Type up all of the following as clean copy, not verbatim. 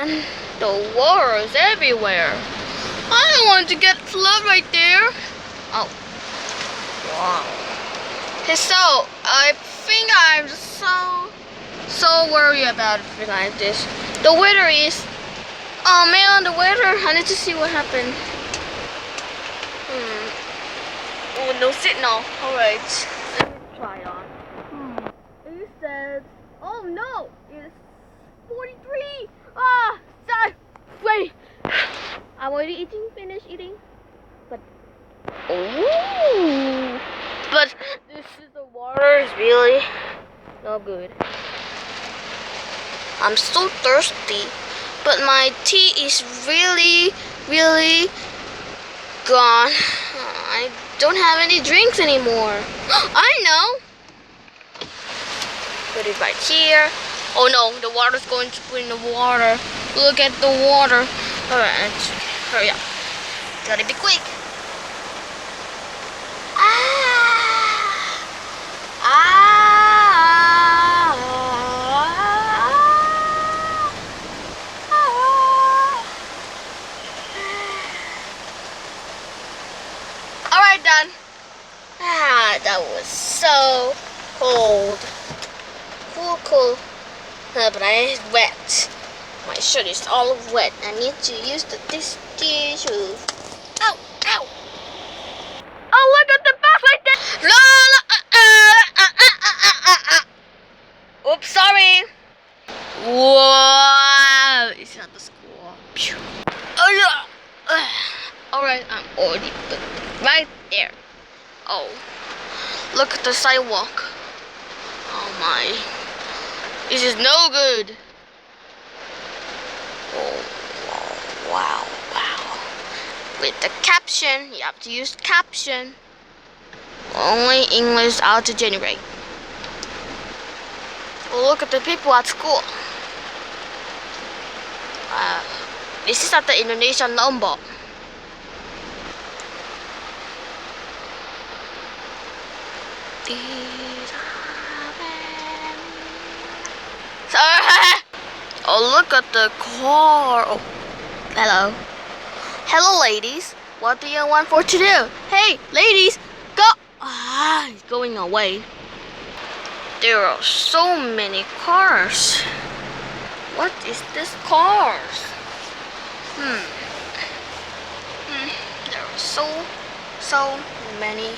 And the water is everywhere. I don't want to get flood right there. Oh. Wow. Okay, so I think I'm so worried about it like this. The weather is. Oh man, the weather. I need to see what happened. Oh, no signal. Alright. Let me try on. It says. Oh no! It's 43! Ah! Wait! I'm already finished eating. But. Oh! But the water is really no good. I'm so thirsty. But my tea is really gone. I don't have any drinks anymore. I know. Put it right here. Oh no, the water's going to put in the water. Look at the water. Alright, hurry up. Gotta be quick. Alright, done. That was so cold. Cool. But I wet. My shirt is all wet. I need to use this tissue. Ow! Oh, look at the bus right there! Oops, sorry. Whoa! It's not the school. Alright, I'm already put right there. Oh, look at the sidewalk. Oh my. This is no good. Oh, wow. With the caption, you have to use caption. Only English how to generate. Oh, look at the people at school. This is at the Indonesian Lombok. Oh, look at the car. Oh, hello. Hello, ladies. What do you want for to do? Hey, ladies, go. It's going away. There are so many cars. What is this cars? There are so many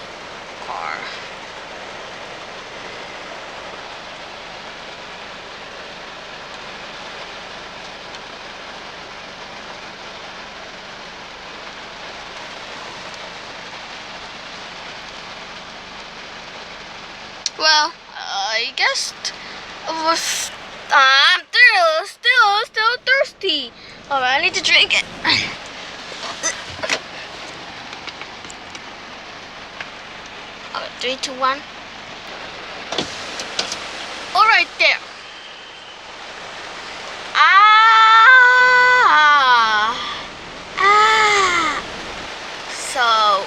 cars. Well, I guess it was. I'm still thirsty. Alright, I need to drink it. Alright, 3, 2, 1. Alright, there. So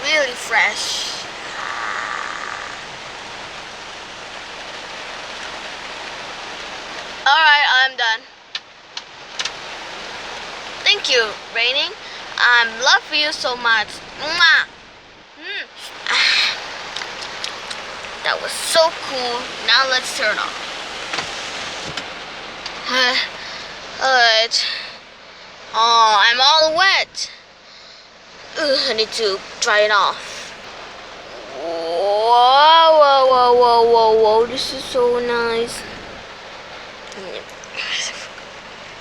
really fresh. Alright, I'm done. Thank you, Raining. I love you so much. Mwah. That was so cool. Now let's turn off. Alright. Oh, I'm all wet. I need to dry it off. Whoa. This is so nice.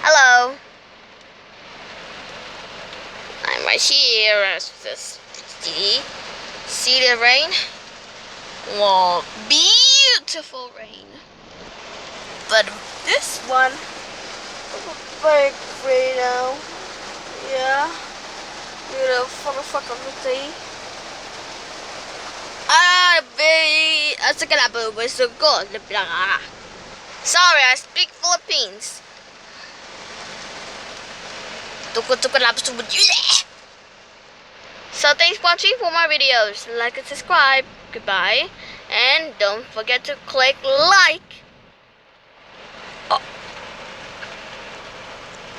Hello. I'm right here. See the rain? Whoa, beautiful rain. But this one is a big rain now. Yeah. Beautiful see. Sorry, I speak Philippines. So thanks for watching for my videos. Like and subscribe. Goodbye. And don't forget to click like